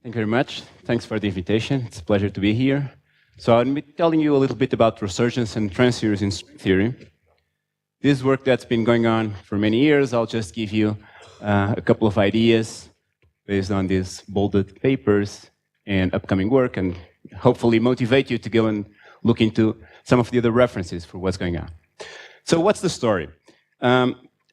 Thank you very much. Thanks for the invitation. It's a pleasure to be here. So I'll be telling you a little bit about resurgence and transseries in string theory. This work that's been going on for many years, I'll just give you a couple of ideas based on these bolded papers and upcoming work, and hopefully motivate you to go and look into some of the other references for what's going on. So what's the story?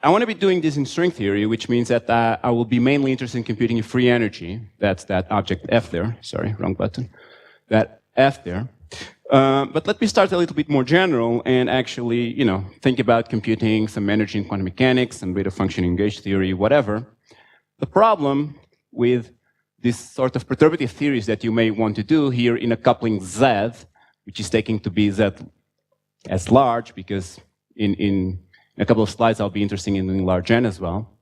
I want to be doing this in string theory, which means that I will be mainly interested in computing free energy. That's that object F there. Sorry, wrong button. That F there. But let me start a little bit more general and actually, think about computing some energy in quantum mechanics, some rate of function in gauge theory, whatever. The problem with this sort of perturbative theories that you may want to do here in a coupling Z, which is taken to be Z as large, because in a couple of slides I'll be interested in doing large N as well.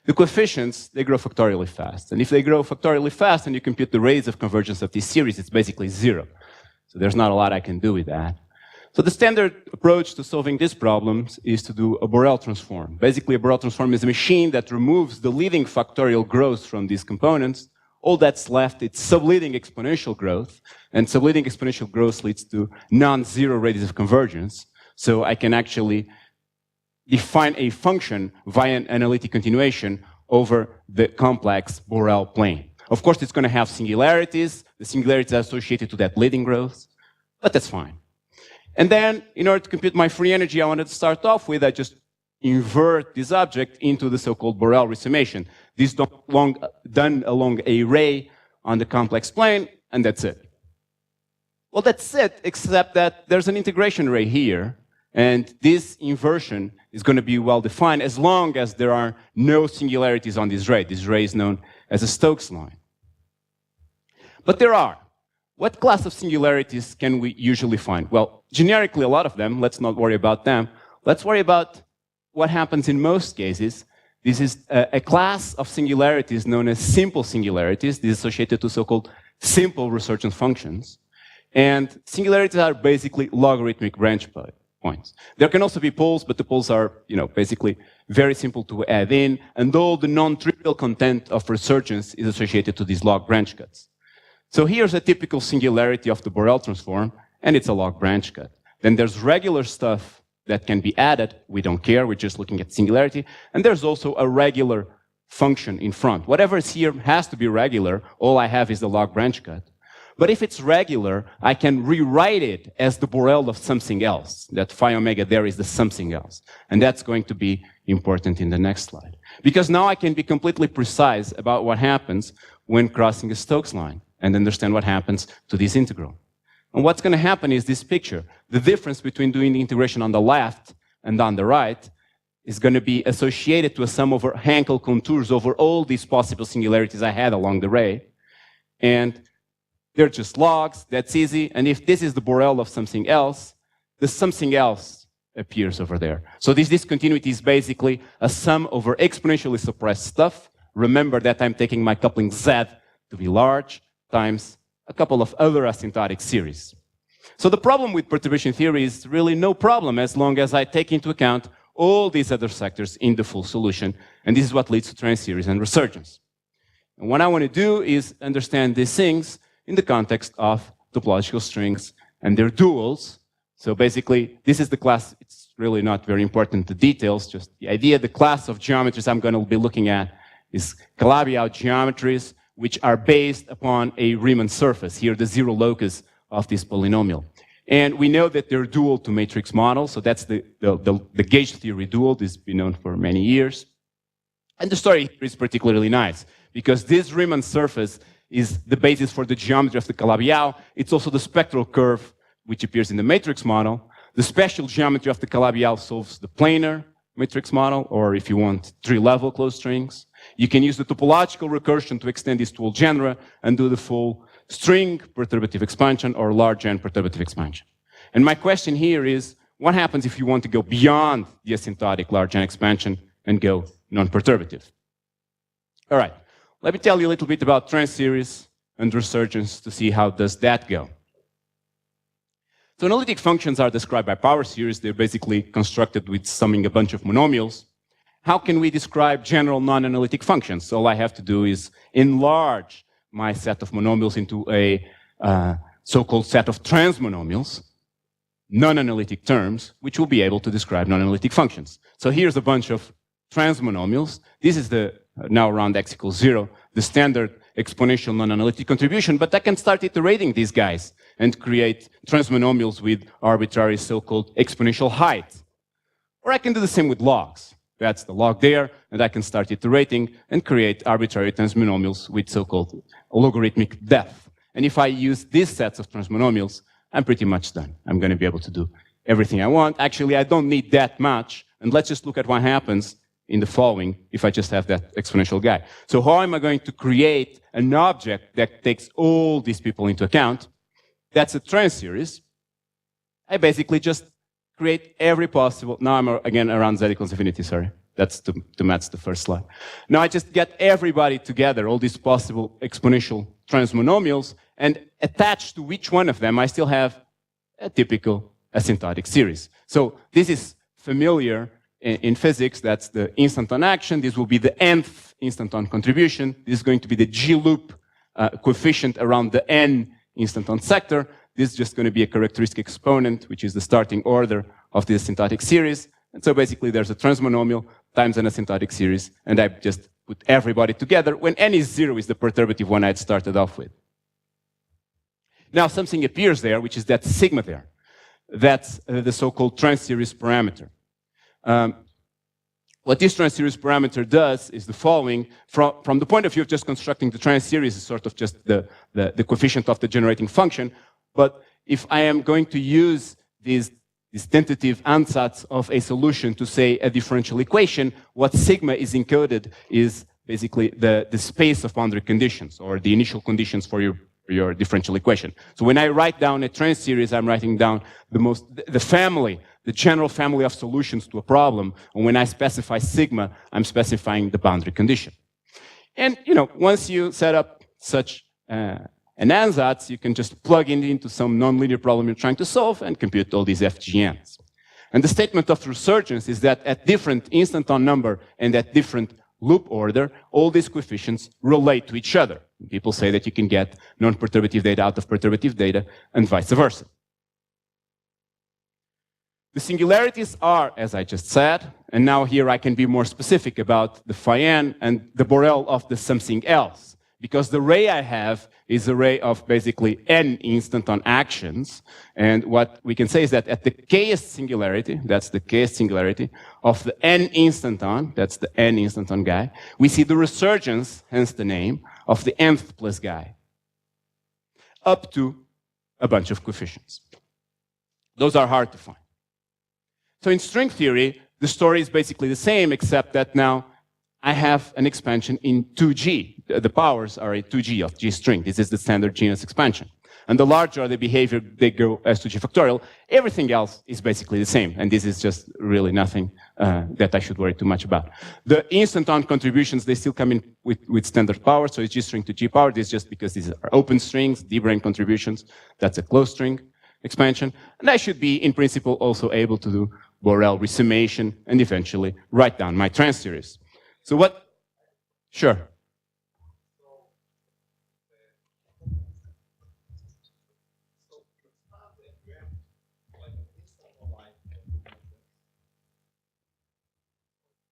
The coefficients, they grow factorially fast. And if they grow factorially fast and you compute the rates of convergence of this series, it's basically 0. So there's not a lot I can do with that. So the standard approach to solving these problems is to do a Borel transform. Basically, a Borel transform is a machine that removes the leading factorial growth from these components. All that's left, it's subleading exponential growth. And subleading exponential growth leads to non-zero radius of convergence. So I can actually define a function via an analytic continuation over the complex Borel plane. Of course, it's going to have singularities. The singularities are associated to that leading growth, but that's fine. And then, in order to compute my free energy, I wanted to start off with, I just invert this object into the so-called Borel resummation. This is done along a ray on the complex plane, and that's it. Well, that's it, except that there's an integration ray here, and this inversion is going to be well-defined as long as there are no singularities on this ray. This ray is known as a Stokes line. But there are. What class of singularities can we usually find? Well, generically, a lot of them. Let's not worry about them. Let's worry about what happens in most cases. This is a class of singularities known as simple singularities. This is associated to so-called simple resurgent functions. And singularities are basically logarithmic branch points. There can also be poles, but the poles are, basically very simple to add in, and all the non-trivial content of resurgence is associated to these log branch cuts. So here's a typical singularity of the Borel transform, and it's a log branch cut. Then there's regular stuff that can be added. We don't care, we're just looking at singularity. And there's also a regular function in front. Whatever is here has to be regular. All I have is the log branch cut. But if it's regular, I can rewrite it as the Borel of something else. That phi omega there is the something else. And that's going to be important in the next slide. Because now I can be completely precise about what happens when crossing a Stokes line and understand what happens to this integral. And what's going to happen is this picture. The difference between doing the integration on the left and on the right is going to be associated to a sum over Hankel contours over all these possible singularities I had along the ray. And they're just logs, that's easy. And if this is the Borel of something else, the something else appears over there. So this discontinuity is basically a sum over exponentially suppressed stuff. Remember that I'm taking my coupling Z to be large times a couple of other asymptotic series. So the problem with perturbation theory is really no problem as long as I take into account all these other sectors in the full solution. And this is what leads to transseries and resurgence. And what I want to do is understand these things in the context of topological strings and their duals. So basically, this is the class. It's really not very important, the details, just the idea. The class of geometries I'm going to be looking at is Calabi-Yau geometries, which are based upon a Riemann surface, here the zero locus of this polynomial. And we know that they're dual to matrix models, so that's the gauge theory dual. This has been known for many years. And the story here is particularly nice, because this Riemann surface is the basis for the geometry of the Calabi-Yau. It's also the spectral curve which appears in the matrix model. The special geometry of the Calabi-Yau solves the planar matrix model, or if you want, tree-level closed strings. You can use the topological recursion to extend this to all genera and do the full string perturbative expansion or large N perturbative expansion. And my question here is, what happens if you want to go beyond the asymptotic large N expansion and go non-perturbative? All right, let me tell you a little bit about transseries and resurgence to see how does that go. So analytic functions are described by power series. They're basically constructed with summing a bunch of monomials. How can we describe general non-analytic functions? All I have to do is enlarge my set of monomials into a so-called set of transmonomials, non-analytic terms, which will be able to describe non-analytic functions. So here's a bunch of transmonomials. This is the, now around x equals 0, the standard exponential non-analytic contribution, but I can start iterating these guys and create transmonomials with arbitrary so-called exponential height. Or I can do the same with logs. That's the log there, and I can start iterating and create arbitrary transmonomials with so-called logarithmic depth. And if I use these sets of transmonomials, I'm pretty much done. I'm going to be able to do everything I want. Actually, I don't need that much, and let's just look at what happens in the following if I just have that exponential guy. So how am I going to create an object that takes all these people into account? That's a transseries. I basically just create every possible, now I'm again around z equals infinity, sorry. That's to match the first slide. Now I just get everybody together, all these possible exponential transmonomials, and attached to each one of them, I still have a typical asymptotic series. So this is familiar in physics. That's the instanton action. This will be the nth instanton contribution. This is going to be the G-loop coefficient around the n instanton sector. This is just going to be a characteristic exponent, which is the starting order of the asymptotic series. And so basically there's a transmonomial times an asymptotic series, and I just put everybody together when n is 0 is the perturbative one I'd started off with. Now something appears there, which is that sigma there. That's the so-called transseries parameter. What this transseries parameter does is the following. From the point of view of just constructing the transseries, is sort of just the coefficient of the generating function. But if I am going to use these tentative ansatz of a solution to say a differential equation, what sigma is encoded is basically the space of boundary conditions, or the initial conditions for your differential equation. So when I write down a transseries, I'm writing down the family, the general family of solutions to a problem. And when I specify sigma, I'm specifying the boundary condition. And once you set up such an ansatz, you can just plug it into some nonlinear problem you're trying to solve and compute all these FGNs. And the statement of resurgence is that at different instanton number and at different loop order, all these coefficients relate to each other. People say that you can get non-perturbative data out of perturbative data and vice versa. The singularities are, as I just said, and now here I can be more specific about the phi n and the Borel of the something else. Because the ray I have is a ray of basically n instanton actions. And what we can say is that at the kth singularity, that's the kth singularity, of the n instanton, that's the n instanton guy, we see the resurgence, hence the name, of the nth plus guy, up to a bunch of coefficients. Those are hard to find. So in string theory, the story is basically the same, except that now I have an expansion in 2G. The powers are a 2G of G string. This is the standard genus expansion. And the larger the behavior, they go as to G factorial. Everything else is basically the same. And this is just really nothing that I should worry too much about. The instanton contributions, they still come in with standard power. So it's G string to G power. This is just because these are open strings, D-brain contributions. That's a closed string expansion. And I should be, in principle, also able to do Borel resummation and eventually write down my transseries. So what? Sure.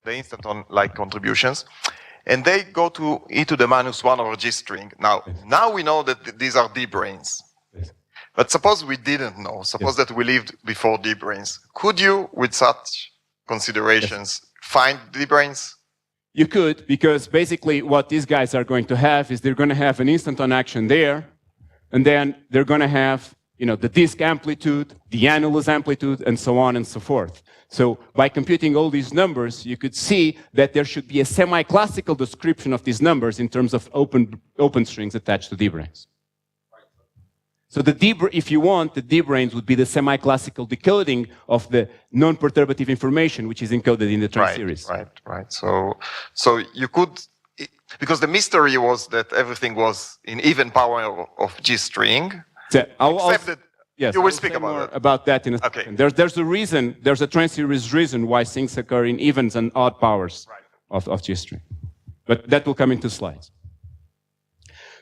The instanton-like contributions, and they go to e to the -1 over G string. Now we know that these are D-brains. Yes. But suppose we didn't know. Suppose that we lived before D-brains. Could you, with such considerations, find D-brains? You could, because basically what these guys are going to have is they're going to have an instanton action there, and then they're going to have, the disk amplitude, the annulus amplitude, and so on and so forth. So by computing all these numbers, you could see that there should be a semi-classical description of these numbers in terms of open strings attached to D-brains. So if you want, the D-brains would be the semi-classical decoding of the non-perturbative information, which is encoded in the transseries. Right. So you could, because the mystery was that everything was in even power of G string. So yes, you will speak about that in a second. There's a reason, there's a transseries reason why things occur in evens and odd powers of G string. But that will come into slides.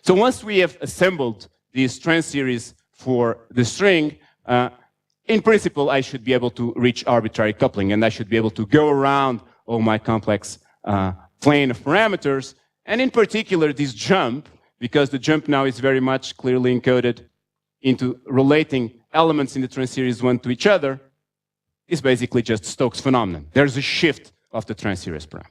So once we have assembled these Transseries for the string, in principle, I should be able to reach arbitrary coupling, and I should be able to go around all my complex plane of parameters. And in particular, this jump, because the jump now is very much clearly encoded into relating elements in the Transseries one to each other, is basically just Stokes phenomenon. There's a shift of the Transseries parameter.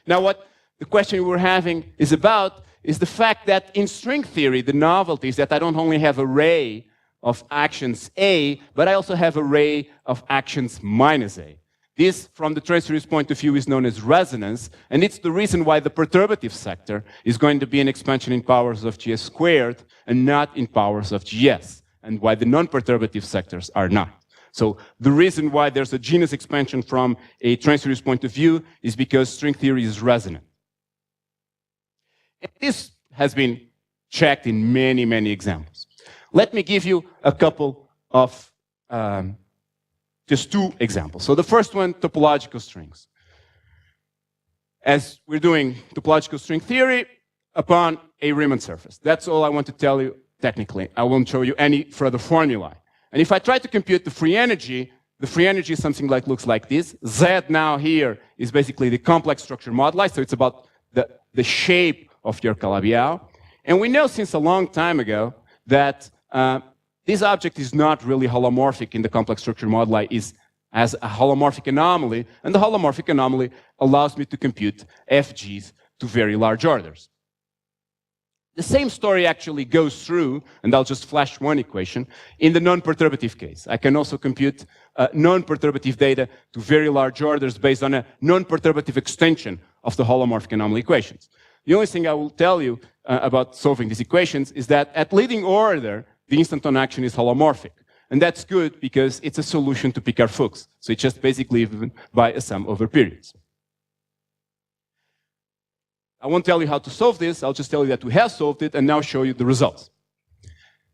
Now, what the question we're having is about is the fact that in string theory, the novelty is that I don't only have array of actions A, but I also have array of actions minus A. This, from the Transseries point of view, is known as resonance, and it's the reason why the perturbative sector is going to be an expansion in powers of GS squared and not in powers of GS, and why the non-perturbative sectors are not. So the reason why there's a genus expansion from a Transseries point of view is because string theory is resonant. And this has been checked in many, many examples. Let me give you a couple of just two examples. So the first one, topological strings. As we're doing topological string theory upon a Riemann surface. That's all I want to tell you technically. I won't show you any further formulae. And if I try to compute the free energy is something like looks like this. Z now here is basically the complex structure moduli, so it's about the shape of your Calabi-Yau. And we know since a long time ago that this object is not really holomorphic in the complex structure moduli, has a holomorphic anomaly, and the holomorphic anomaly allows me to compute FGs to very large orders. The same story actually goes through, and I'll just flash one equation, in the non-perturbative case. I can also compute non-perturbative data to very large orders based on a non-perturbative extension of the holomorphic anomaly equations. The only thing I will tell you about solving these equations is that at leading order, the instanton action is holomorphic. And that's good because it's a solution to Picard-Fuchs. So it's just basically given by a sum over periods. I won't tell you how to solve this. I'll just tell you that we have solved it and now show you the results.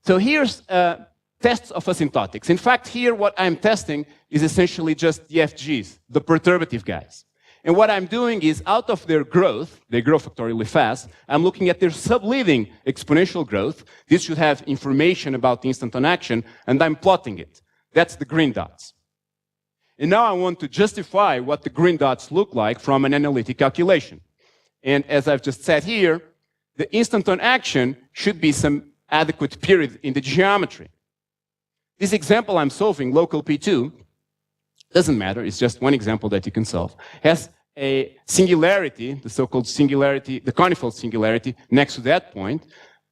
So here's tests of asymptotics. In fact, here what I'm testing is essentially just the FGs, the perturbative guys. And what I'm doing is, out of their growth, they grow factorially fast, I'm looking at their subleading exponential growth. This should have information about the instanton action, and I'm plotting it. That's the green dots. And now I want to justify what the green dots look like from an analytic calculation. And as I've just said here, the instanton action should be some adequate period in the geometry. This example I'm solving, local P2, doesn't matter, it's just one example that you can solve, has a singularity, the so-called singularity, the Conifold singularity, next to that point.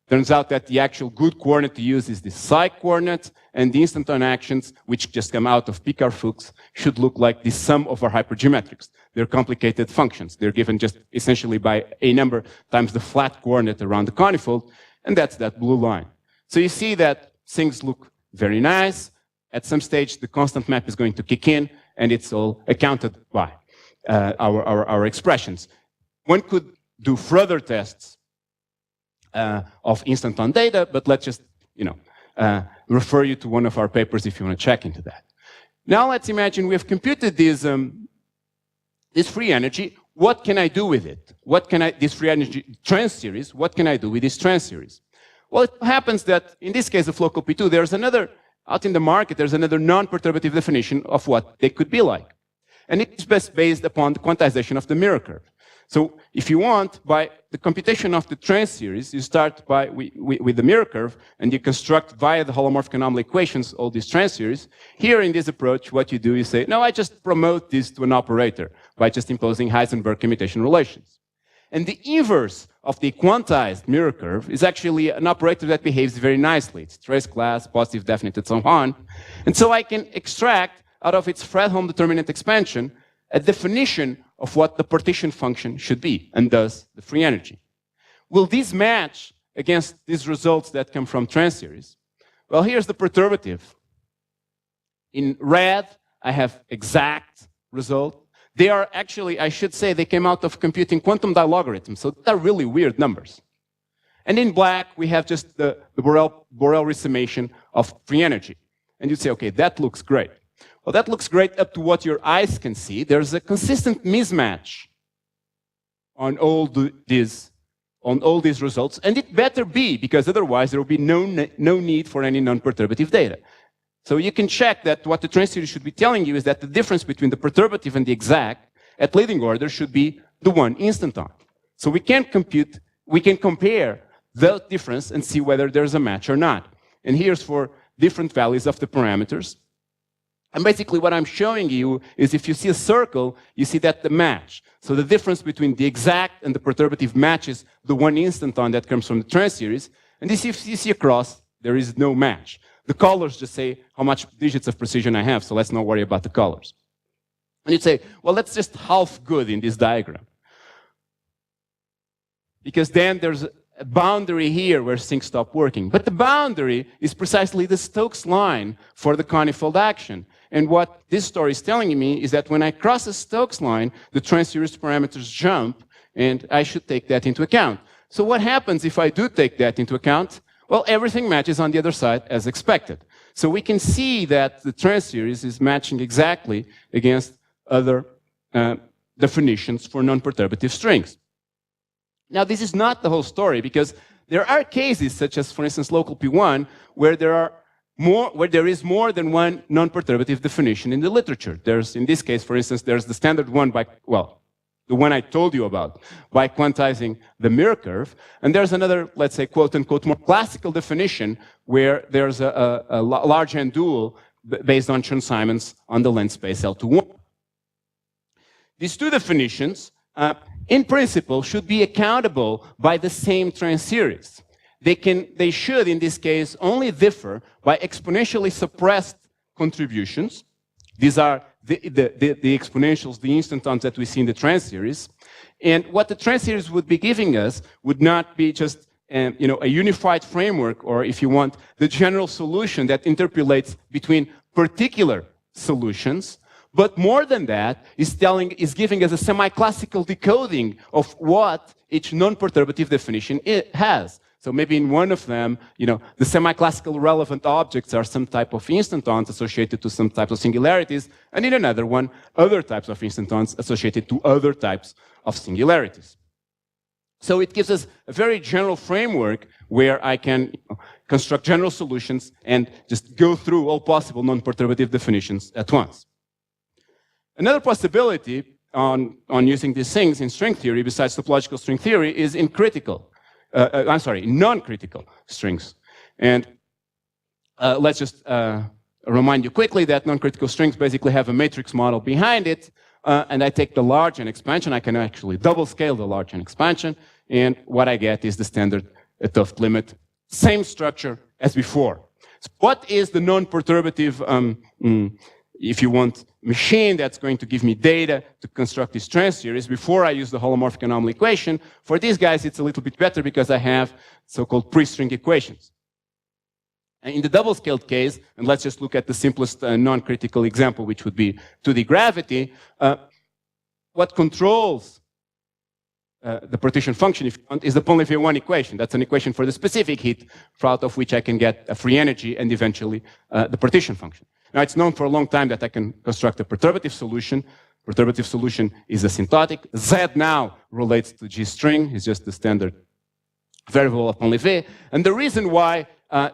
Turns out that the actual good coordinate to use is the psi coordinate, and the instanton actions, which just come out of Picard-Fuchs, should look like the sum of our hypergeometrics. They're complicated functions. They're given just essentially by a number times the flat coordinate around the Conifold, and that's that blue line. So you see that things look very nice. At some stage, the constant map is going to kick in, and it's all accounted by our expressions. One could do further tests of instanton data, but let's just, refer you to one of our papers if you want to check into that. Now let's imagine we have computed this free energy. What can I do with it? This free energy Transseries, what can I do with this Transseries? Well, it happens that in this case of local P2, there's another, out in the market, there's another non-perturbative definition of what they could be like. And it's best based upon the quantization of the mirror curve. So if you want, by the computation of the Transseries, you start with the mirror curve, and you construct via the holomorphic anomaly equations all these Transseries. Here in this approach, what you do is say, no, I just promote this to an operator by just imposing Heisenberg commutation relations. And the inverse of the quantized mirror curve is actually an operator that behaves very nicely. It's trace class, positive, definite, and so on. And so I can extract out of its Fredholm determinant expansion a definition of what the partition function should be, and thus the free energy. Will this match against these results that come from Transseries? Well, here's the perturbative. In red, I have exact result. They are actually, I should say, they came out of computing quantum dilogarithms, so they're really weird numbers. And in black, we have just the Borel resummation of free energy. And you'd say, okay, that looks great. Well, that looks great up to what your eyes can see. There's a consistent mismatch on all on all these results, and it better be, because otherwise there will be no need for any non-perturbative data. So you can check that what the Transseries should be telling you is that the difference between the perturbative and the exact at leading order should be the one instanton. So we can compare the difference and see whether there's a match or not. And here's for different values of the parameters. And basically what I'm showing you is if you see a circle, you see that the match. So the difference between the exact and the perturbative matches the one instanton that comes from the Transseries. And if you see a cross, there is no match. The colors just say how much digits of precision I have, so let's not worry about the colors. And you'd say, well, that's just half good in this diagram. Because then there's a boundary here where things stop working. But the boundary is precisely the Stokes line for the Conifold action. And what this story is telling me is that when I cross a Stokes line, the Transseries parameters jump, and I should take that into account. So what happens if I do take that into account? Well, everything matches on the other side as expected. So we can see that the Transseries is matching exactly against other definitions for non-perturbative strings. Now, this is not the whole story, because there are cases, such as, for instance, local P1, where there is more than one non-perturbative definition in the literature. There's, in this case, for instance, there's the standard one by, well, the one I told you about, by quantizing the mirror curve. And there's another, let's say, quote-unquote, more classical definition, where there's a large N-dual based on Chern-Simons on the length space L21. These two definitions, in principle, should be accountable by the same Transseries. They should, in this case, only differ by exponentially suppressed contributions. These are the exponentials, the instantons that we see in the Transseries. And what the Transseries would be giving us would not be just a unified framework, or, if you want, the general solution that interpolates between particular solutions. But more than that, is giving us a semi-classical decoding of what each non-perturbative definition has. So maybe in one of them, the semi-classical relevant objects are some type of instantons associated to some types of singularities, and in another one, other types of instantons associated to other types of singularities. So it gives us a very general framework where I can construct general solutions and just go through all possible non-perturbative definitions at once. Another possibility on using these things in string theory, besides topological string theory, is in non-critical strings. And let's just remind you quickly that non-critical strings basically have a matrix model behind it, and I take the large N expansion. I can actually double scale the large N expansion, and what I get is the standard Tuft limit, same structure as before. So what is the non-perturbative, if you want, machine that's going to give me data to construct this Transseries before I use the holomorphic anomaly equation? For these guys, it's a little bit better because I have so-called pre-string equations. And in the double-scaled case, and let's just look at the simplest non-critical example, which would be 2D gravity, what controls the partition function, if you want, is the Painleve 1 equation. That's an equation for the specific heat, out of which I can get a free energy and eventually the partition function. Now, it's known for a long time that I can construct a perturbative solution. Perturbative solution is asymptotic. Z now relates to G string. It's just the standard variable of Painleve. And the reason why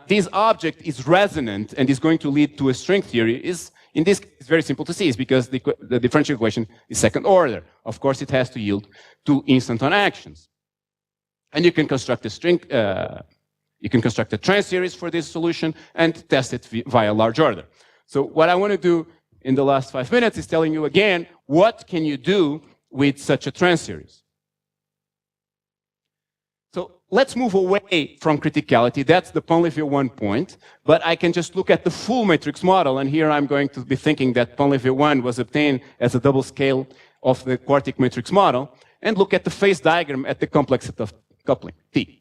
this object is resonant and is going to lead to a string theory is, in this case, very simple to see, is because the differential equation is second order. Of course, it has to yield two instanton actions. And you can construct a string, you can construct a Transseries for this solution and test it via large order. So what I want to do in the last 5 minutes is telling you again, what can you do with such a Transseries? So let's move away from criticality. That's the Painleve 1 point. But I can just look at the full matrix model. And here I'm going to be thinking that Painleve 1 was obtained as a double scale of the quartic matrix model, and look at the phase diagram at the complex set of coupling, T.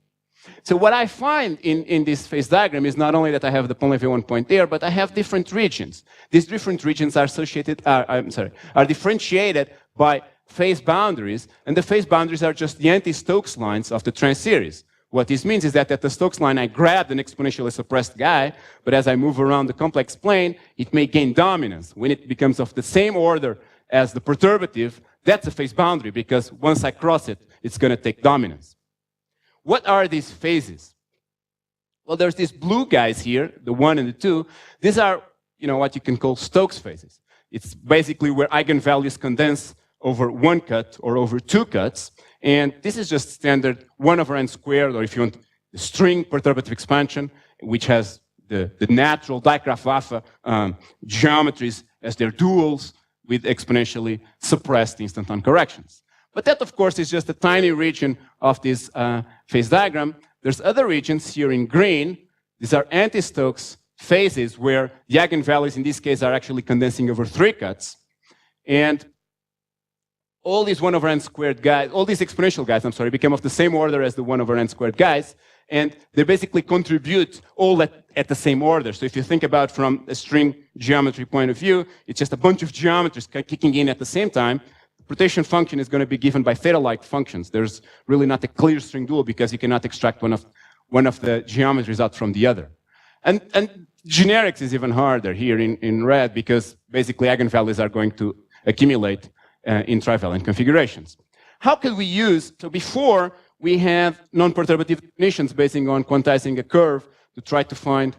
So what I find in this phase diagram is not only that I have the Painleve 1 point there, but I have different regions. These different regions are are differentiated by phase boundaries, and the phase boundaries are just the anti-Stokes lines of the Transseries. What this means is that at the Stokes line, I grabbed an exponentially suppressed guy, but as I move around the complex plane, it may gain dominance. When it becomes of the same order as the perturbative, that's a phase boundary, because once I cross it, it's going to take dominance. what are these phases? Well, there's these blue guys here, the 1 and the 2. These are, what you can call Stokes phases. It's basically where eigenvalues condense over one cut or over two cuts. And this is just standard 1 over n squared, or if you want, the string perturbative expansion, which has the natural Dijkgraaf-Waffe geometries as their duals with exponentially suppressed instanton corrections. But that, of course, is just a tiny region of this phase diagram. There's other regions here in green. These are anti-Stokes phases where the eigenvalues in this case are actually condensing over 3 cuts. And all these 1 over n squared guys, all these exponential guys, became of the same order as the 1 over n squared guys. And they basically contribute all at the same order. So if you think about from a string geometry point of view, it's just a bunch of geometries kicking in at the same time. The rotation function is going to be given by theta-like functions. There's really not a clear string dual because you cannot extract one of the geometries out from the other. And generics is even harder here in red because basically eigenvalues are going to accumulate in trivalent configurations. How could we use, so before we have non-perturbative definitions basing on quantizing a curve to try to find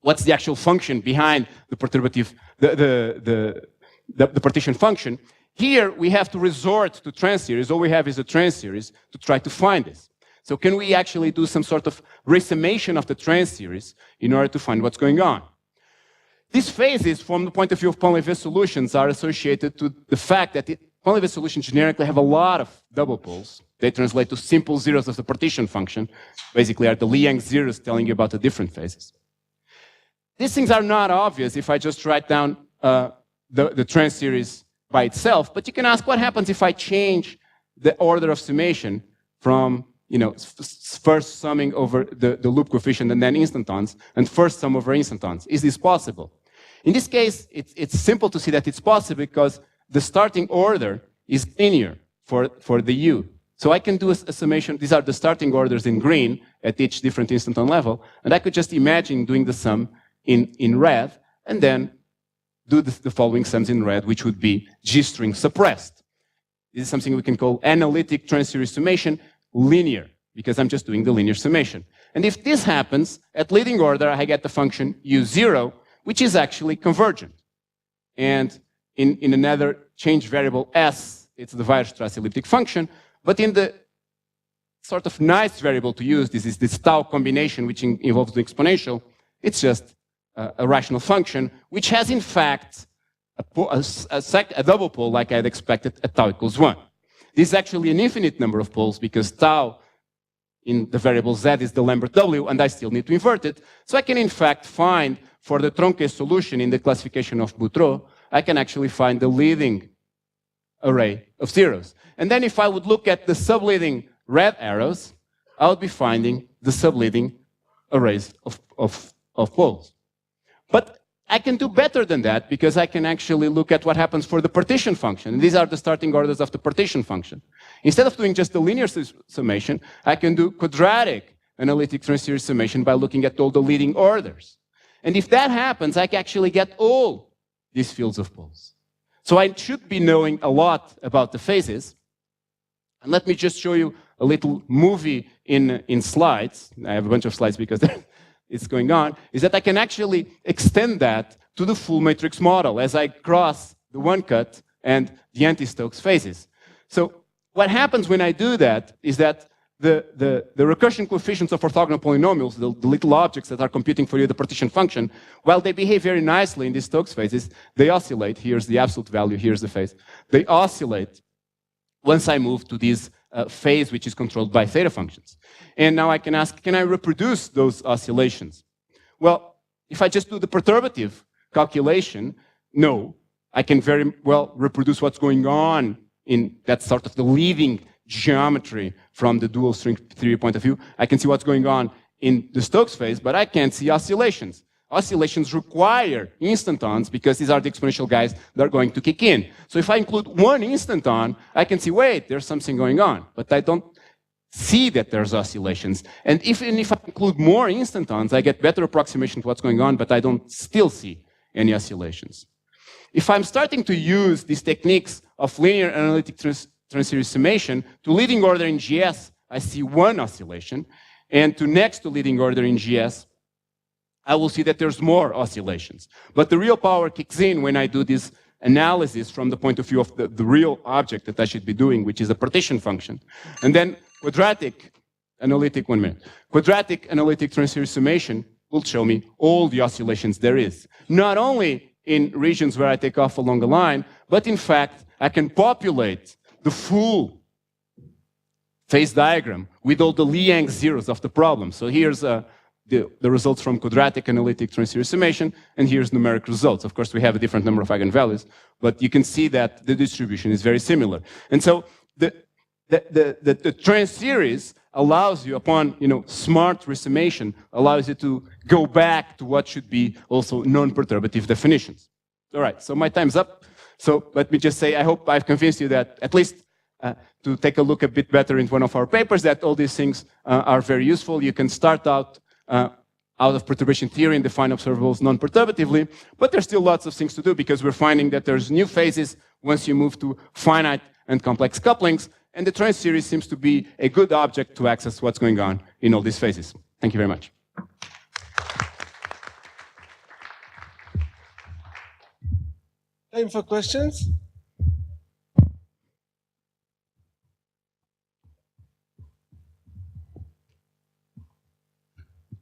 what's the actual function behind the perturbative, the partition function. Here we have to resort to transseries. All we have is a transseries to try to find this. So can we actually do some sort of resummation of the transseries in order to find what's going on? These phases, from the point of view of Painleve solutions, are associated to the fact that Painleve solutions generically have a lot of double poles. They translate to simple zeros of the partition function, basically are the Liang zeros telling you about the different phases. These things are not obvious if I just write down the transseries by itself, but you can ask what happens if I change the order of summation from first summing over the loop coefficient and then instantons, and first sum over instantons. Is this possible? In this case, it's simple to see that it's possible because the starting order is linear for the U. So I can do a summation. These are the starting orders in green at each different instanton level, and I could just imagine doing the sum in red, and then do the following sums in red, which would be G-string suppressed. This is something we can call analytic transseries summation, linear, because I'm just doing the linear summation. And if this happens, at leading order, I get the function U0, which is actually convergent. And in another change variable S, it's the Weierstrass elliptic function, but in the sort of nice variable to use, this is this tau combination, which involves the exponential, it's just a rational function, which has, in fact, a double pole like I'd expected at tau equals 1. This is actually an infinite number of poles because tau in the variable z is the Lambert W, and I still need to invert it. So I can, in fact, find for the truncated solution in the classification of Boutreau, I can actually find the leading array of zeros. And then if I would look at the subleading red arrows, I would be finding the subleading arrays of poles. But I can do better than that because I can actually look at what happens for the partition function. And these are the starting orders of the partition function. Instead of doing just the linear summation, I can do quadratic analytic transseries summation by looking at all the leading orders. And if that happens, I can actually get all these fields of poles. So I should be knowing a lot about the phases. And let me just show you a little movie in slides. I have a bunch of slides because it's going on, is that I can actually extend that to the full matrix model as I cross the one cut and the anti-Stokes phases. So what happens when I do that is that the recursion coefficients of orthogonal polynomials, the little objects that are computing for you the partition function, while they behave very nicely in these Stokes phases, they oscillate. Here's the absolute value, here's the phase. They oscillate once I move to this phase which is controlled by theta functions. And now I can ask, can I reproduce those oscillations? Well, if I just do the perturbative calculation, no. I can very well reproduce what's going on in that sort of the leading geometry from the dual string theory point of view. I can see what's going on in the Stokes phase, but I can't see oscillations. Oscillations require instantons because these are the exponential guys that are going to kick in. So if I include one instanton, I can see, wait, there's something going on. But I don't see that there's oscillations. And even if I include more instantons, I get better approximation to what's going on, but I don't still see any oscillations. If I'm starting to use these techniques of linear analytic transseries summation to leading order in GS I see one oscillation, and to next to leading order in GS, I will see that there's more oscillations. But the real power kicks in when I do this analysis from the point of view of the real object that I should be doing, which is a partition function. And then quadratic analytic Transseries summation will show me all the oscillations there is. Not only in regions where I take off along a line, but in fact, I can populate the full phase diagram with all the Liang zeros of the problem. So here's the results from quadratic analytic Transseries summation, and here's numeric results. Of course, we have a different number of eigenvalues, but you can see that the distribution is very similar. And so the Transseries allows you, upon smart resummation, allows you to go back to what should be also non-perturbative definitions. All right, so my time's up. So let me just say, I hope I've convinced you that at least to take a look a bit better into one of our papers, that all these things are very useful. You can start out of perturbation theory and define observables non-perturbatively, but there's still lots of things to do because we're finding that there's new phases once you move to finite and complex couplings, and the Transseries seems to be a good object to access what's going on in all these phases. Thank you very much. Time for questions.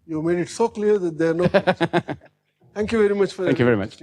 You made it so clear that there are no questions. Thank you very much for Thank you very much.